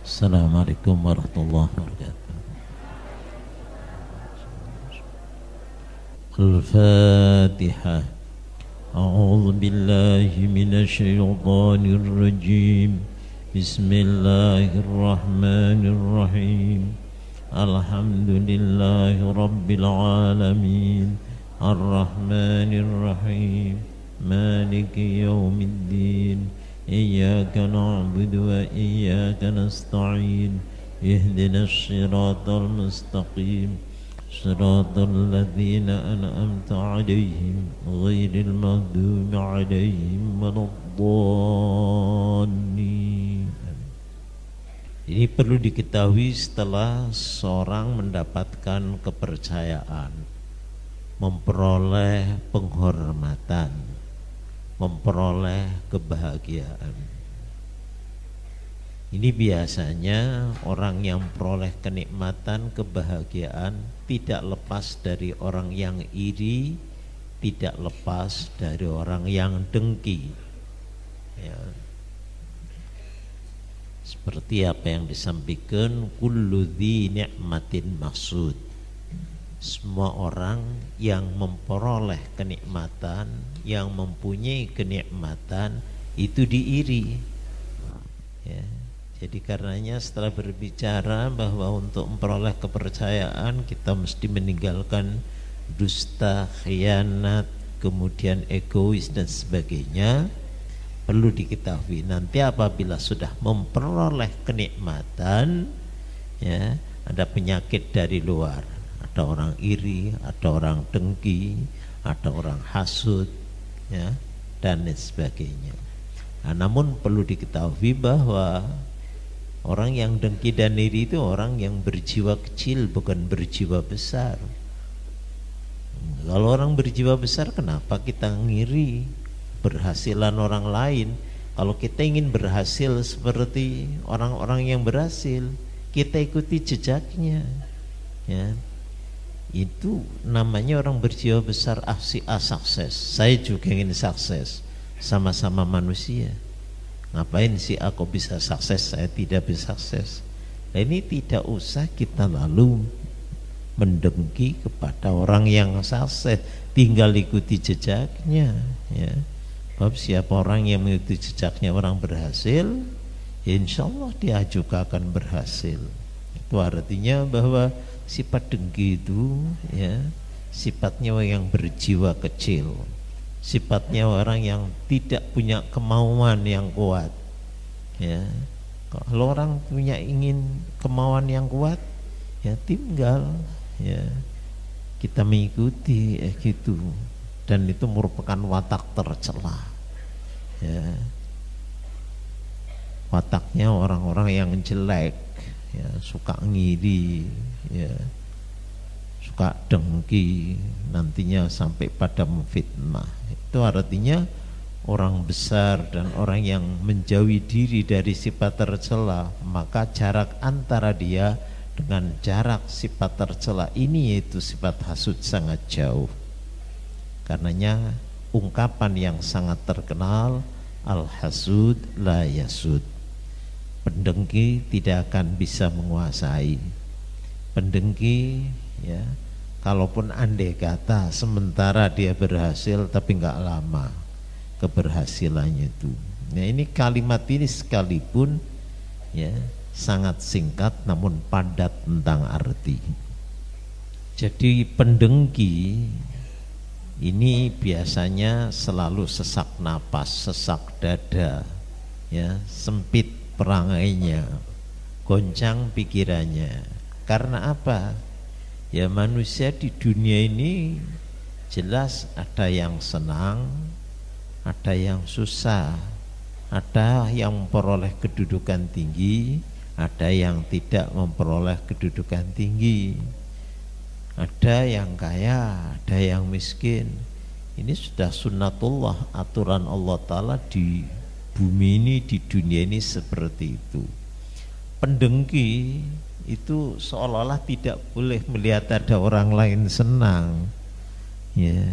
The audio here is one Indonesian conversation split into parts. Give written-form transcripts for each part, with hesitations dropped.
Assalamualaikum warahmatullahi wabarakatuh. Al-Fatihah. A'udzu billahi minasy syaithanir rajim. Bismillahirrahmanirrahim. Alhamdulillahi rabbil alamin. Ar-Rahmanir Rahim. Maliki yaumiddin. إياك نعبد وإياك نستعين اهدنا الصراط المستقيم صراط الذين أنعمت عليهم غير المغضوب عليهم ولا الضالين. Ini perlu diketahui setelah seorang mendapatkan kepercayaan, memperoleh penghormatan, memperoleh kebahagiaan. Ini biasanya orang yang peroleh kenikmatan, kebahagiaan tidak lepas dari orang yang iri, tidak lepas dari orang yang dengki. Ya. Seperti apa yang disampaikan, kullu dzi ni'matin maksud. Semua orang yang memperoleh kenikmatan, yang mempunyai kenikmatan itu diiri. Ya. Jadi karenanya setelah berbicara bahwa untuk memperoleh kepercayaan kita mesti meninggalkan dusta, khianat, kemudian egois dan sebagainya. Perlu diketahui nanti apabila sudah memperoleh kenikmatan, ya, ada penyakit dari luar. Ada orang iri, ada orang dengki, ada orang hasud, ya, dan lain sebagainya. Nah, namun perlu diketahui bahwa orang yang dengki dan iri itu orang yang berjiwa kecil, bukan berjiwa besar. Kalau orang berjiwa besar, kenapa kita ngiri berhasilan orang lain? Kalau kita ingin berhasil seperti orang-orang yang berhasil, kita ikuti jejaknya, ya. Itu namanya orang berjiwa besar. Si A sukses, saya juga ingin sukses, sama-sama manusia. Ngapain si A kok bisa sukses, saya tidak bisa sukses? Nah, ini tidak usah kita lalu mendengki kepada orang yang sukses, tinggal ikuti jejaknya, ya. Sebab siapa orang yang mengikuti jejaknya orang berhasil, insya Allah dia juga akan berhasil. Itu artinya bahwa sifat dengki itu, ya, sifatnya orang yang berjiwa kecil, sifatnya orang yang tidak punya kemauan yang kuat, ya. Kalau orang punya ingin kemauan yang kuat, ya tinggal, ya, kita mengikuti, gitu. Dan itu merupakan watak tercela, ya. Wataknya orang-orang yang jelek, ya, suka ngiri, ya, suka dengki, nantinya sampai pada memfitnah. Itu artinya orang besar dan orang yang menjauhi diri dari sifat tercela, maka jarak antara dia dengan jarak sifat tercela ini, yaitu sifat hasud, sangat jauh. Karenanya ungkapan yang sangat terkenal, al-hasud la yasud, pendengki tidak akan bisa menguasai. Pendengki, ya, kalaupun andai kata sementara dia berhasil, tapi nggak lama keberhasilannya itu. Nah, ini kalimat ini sekalipun, ya, sangat singkat namun padat tentang arti. Jadi pendengki ini biasanya selalu sesak napas, sesak dada, ya, sempit perangainya, goncang pikirannya. Karena apa? Ya, manusia di dunia ini jelas ada yang senang, ada yang susah, ada yang memperoleh kedudukan tinggi, ada yang tidak memperoleh kedudukan tinggi, ada yang kaya, ada yang miskin. Ini sudah sunnatullah, aturan Allah Ta'ala di bumi ini, di dunia ini seperti itu. Pendengki itu seolah-olah tidak boleh melihat ada orang lain senang, ya.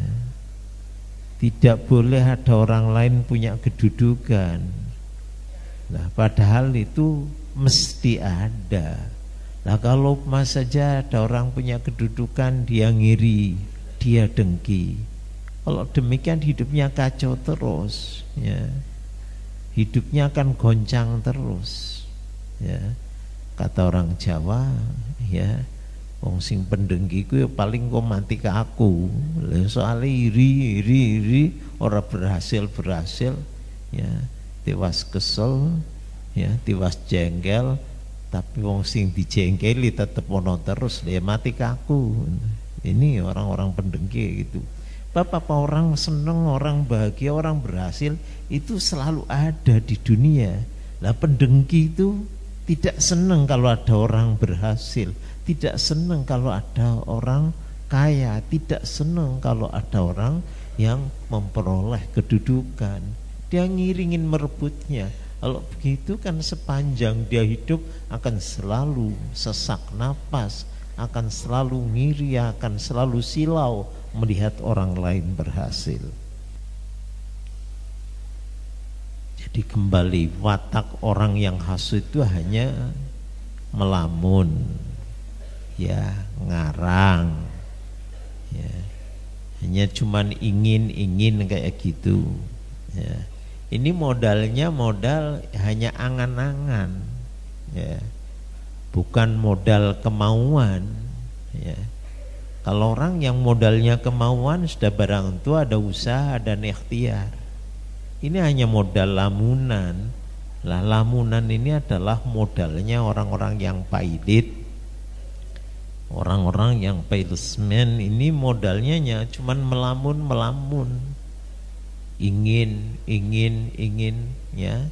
Tidak boleh ada orang lain punya kedudukan. Nah, padahal itu mesti ada. Nah kalau mas saja ada orang punya kedudukan, dia ngiri, dia dengki. Kalau demikian hidupnya kacau terus, ya. Hidupnya akan goncang terus, ya. Kata orang Jawa, ya, wong sing pendengki ku ya paling kok mati ke aku. Soalnya iri ora berhasil, ya, tiwas kesel, ya, tiwas jengkel, tapi wong sing dijengkeli tetep ono terus, dia mati ke aku. Ini orang-orang pendengki gitu. Bapak orang seneng, orang bahagia, orang berhasil itu selalu ada di dunia. Lah pendengki itu tidak senang kalau ada orang berhasil, tidak senang kalau ada orang kaya, tidak senang kalau ada orang yang memperoleh kedudukan. Dia ngiringin merebutnya. Kalau begitu kan sepanjang dia hidup akan selalu sesak napas, akan selalu ngiri, akan selalu silau melihat orang lain berhasil. Jadi kembali, watak orang yang hasud itu hanya melamun, ya, ngarang, ya, hanya cuman ingin kayak gitu, ya. Ini modalnya modal hanya angan-angan, ya, bukan modal kemauan, ya. Kalau orang yang modalnya kemauan sudah barang tentu ada usaha dan ikhtiar. Ini hanya modal lamunan. Lah lamunan ini adalah modalnya orang-orang yang pailit. Orang-orang yang pailsmen ini modalnya cuman melamun. Ingin, ya,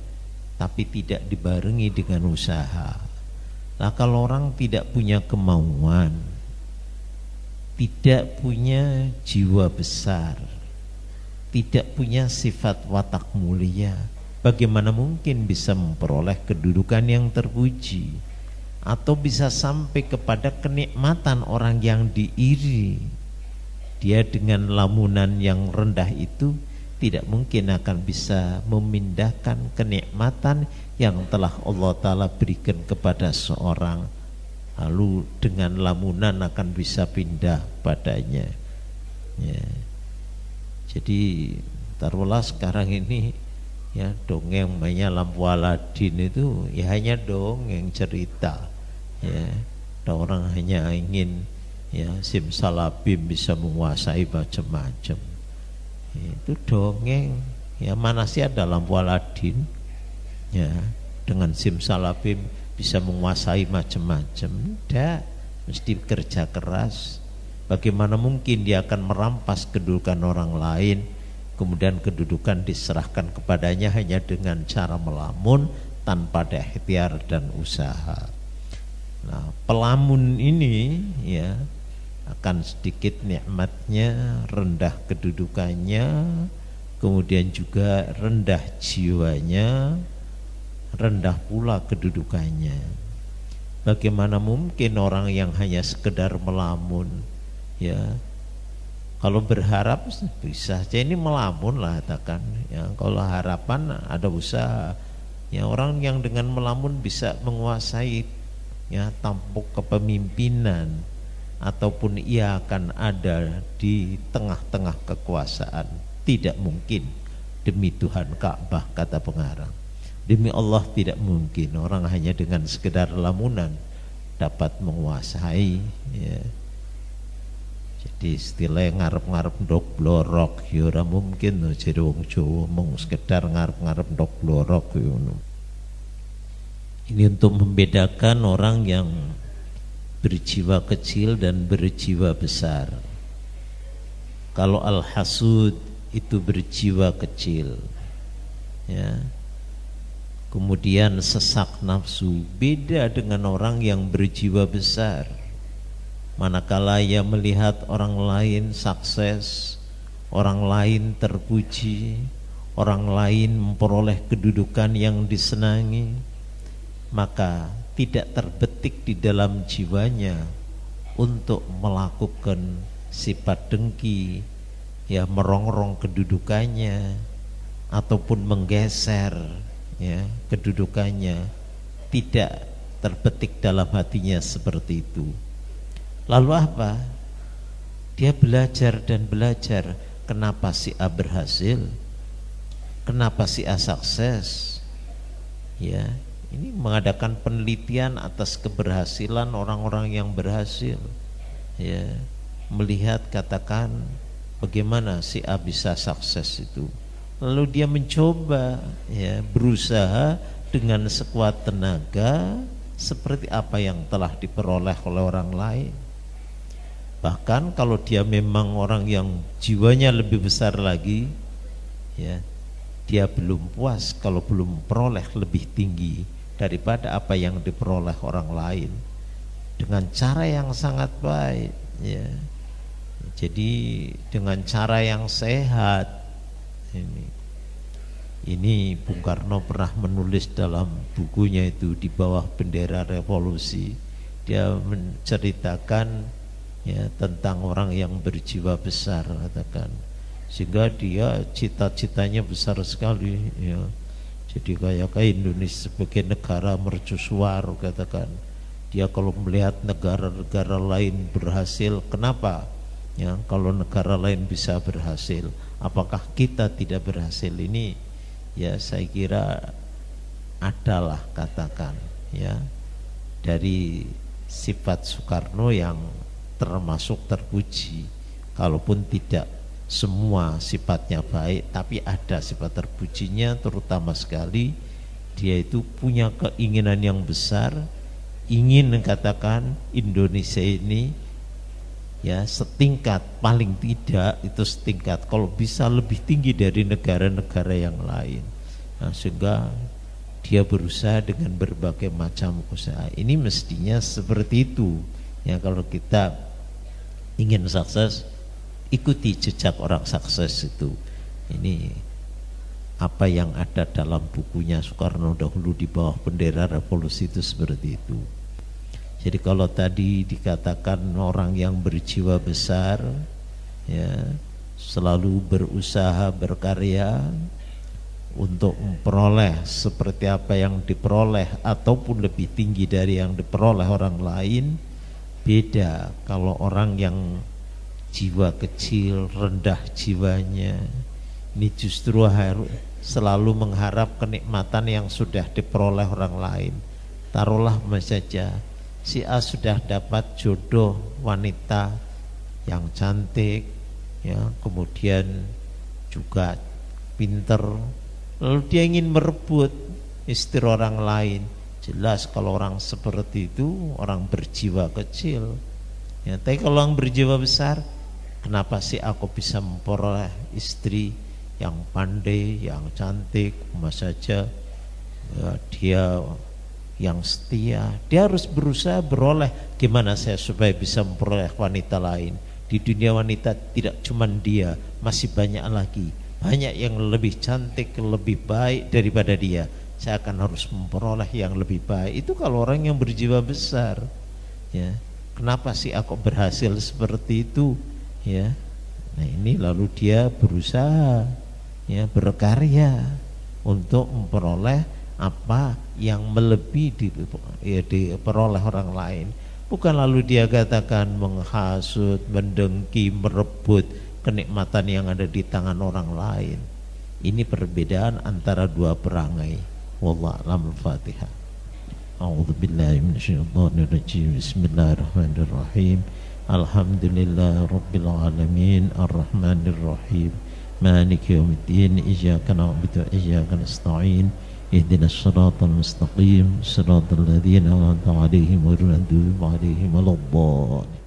tapi tidak dibarengi dengan usaha. Nah kalau orang tidak punya kemauan, tidak punya jiwa besar, tidak punya sifat watak mulia, bagaimana mungkin bisa memperoleh kedudukan yang terpuji atau bisa sampai kepada kenikmatan orang yang diiri? Dia dengan lamunan yang rendah itu tidak mungkin akan bisa memindahkan kenikmatan yang telah Allah Ta'ala berikan kepada seorang, lalu dengan lamunan akan bisa pindah padanya, ya. Jadi taruhlah sekarang ini, ya, dongeng mainnya lampu Aladin itu ya hanya dongeng cerita, ya. Ada orang hanya ingin, ya, simsalabim bisa menguasai macam-macam, itu dongeng, ya. Mana sih ada lampu Aladin, ya, dengan simsalabim bisa menguasai macam-macam? Tidak, mesti kerja keras. Bagaimana mungkin dia akan merampas kedudukan orang lain, kemudian kedudukan diserahkan kepadanya hanya dengan cara melamun tanpa ada ikhtiar dan usaha. Nah, pelamun ini, ya, akan sedikit nikmatnya, rendah kedudukannya, kemudian juga rendah jiwanya, rendah pula kedudukannya. Bagaimana mungkin orang yang hanya sekedar melamun, ya, kalau berharap bisa saja ini melamun lah katakan, ya. Kalau harapan ada usaha, ya. Orang yang dengan melamun bisa menguasai, ya, tampuk kepemimpinan, ataupun ia akan ada di tengah-tengah kekuasaan. Tidak mungkin, demi Tuhan Ka'bah, kata pengarang, demi Allah tidak mungkin orang hanya dengan sekedar lamunan dapat menguasai, ya. Jadi istilah ngarep-ngarep ndok blorok ya ora mungkin no, jadi wong Jawa mung sekedar ngarep-ngarep ndok blorok ya. Ini untuk membedakan orang yang berjiwa kecil dan berjiwa besar. Kalau al-hasud itu berjiwa kecil, ya, kemudian sesak nafsu, beda dengan orang yang berjiwa besar. Manakala ia melihat orang lain sukses, orang lain terpuji, orang lain memperoleh kedudukan yang disenangi, maka tidak terbetik di dalam jiwanya untuk melakukan sifat dengki, ya, merongrong kedudukannya ataupun menggeser, ya, kedudukannya. tidak terbetik dalam hatinya seperti itu. Lalu apa? Dia belajar dan belajar. Kenapa si A berhasil? Kenapa si A sukses? Ya, ini mengadakan penelitian atas keberhasilan orang-orang yang berhasil. Ya, melihat katakan bagaimana si A bisa sukses itu. Lalu dia mencoba, ya, berusaha dengan sekuat tenaga seperti apa yang telah diperoleh oleh orang lain. Bahkan kalau dia memang orang yang jiwanya lebih besar lagi, ya, dia belum puas kalau belum peroleh lebih tinggi daripada apa yang diperoleh orang lain dengan cara yang sangat baik, ya. Jadi dengan cara yang sehat. Ini Bung Karno pernah menulis dalam bukunya itu Di Bawah Bendera Revolusi. Dia menceritakan, ya, tentang orang yang berjiwa besar, katakan, sehingga dia cita-citanya besar sekali, ya. Jadi kayak Indonesia sebagai negara mercusuar, katakan, dia kalau melihat negara-negara lain berhasil, kenapa? Ya, kalau negara lain bisa berhasil, apakah kita tidak berhasil? Ini, ya, saya kira adalah, katakan, ya, dari sifat Soekarno yang termasuk terpuji, kalaupun tidak semua sifatnya baik, tapi ada sifat terpujinya, terutama sekali dia itu punya keinginan yang besar, ingin katakan Indonesia ini, ya, setingkat, paling tidak itu setingkat, kalau bisa lebih tinggi dari negara-negara yang lain. Nah, sehingga dia berusaha dengan berbagai macam usaha. Ini mestinya seperti itu, ya. Kalau kita ingin sukses, ikuti jejak orang sukses itu. Ini apa yang ada dalam bukunya Soekarno dahulu Di Bawah Bendera Revolusi itu seperti itu. Jadi kalau tadi dikatakan orang yang berjiwa besar, ya, selalu berusaha berkarya untuk memperoleh seperti apa yang diperoleh ataupun lebih tinggi dari yang diperoleh orang lain, beda kalau orang yang jiwa kecil, rendah jiwanya, ini justru harus selalu mengharap kenikmatan yang sudah diperoleh orang lain. Taruhlah saja si A sudah dapat jodoh wanita yang cantik, ya, kemudian juga pinter, lalu dia ingin merebut istri orang lain. Jelas kalau orang seperti itu orang berjiwa kecil, ya. Tapi kalau orang berjiwa besar, kenapa sih aku bisa memperoleh istri yang pandai, yang cantik, saja, ya, dia yang setia, dia harus berusaha beroleh. Gimana saya supaya bisa memperoleh wanita lain? Di dunia wanita tidak cuma dia, masih banyak lagi, banyak yang lebih cantik, lebih baik daripada dia. Saya akan harus memperoleh yang lebih baik. Itu kalau orang yang berjiwa besar, ya. Kenapa sih aku berhasil seperti itu, ya? Nah, ini lalu dia berusaha, ya, berkarya untuk memperoleh apa yang melebihi diperoleh orang lain. Bukan lalu dia katakan menghasut, mendengki, merebut kenikmatan yang ada di tangan orang lain. Ini perbedaan antara dua perangai. Wallahu a'lam. Al-Fatihah. A'udzubillahi minasyaitonirrajim. Bismillahirrahmanirrahim. Alhamdulillah rabbil alamin arrahmanir rahim maliki yaumiddin iyyaka na'budu wa iyyaka nasta'in ihdinas siratal mustaqim siratal ladzina an'amta 'alaihim ghairil maghdubi 'alaihim waladdallin.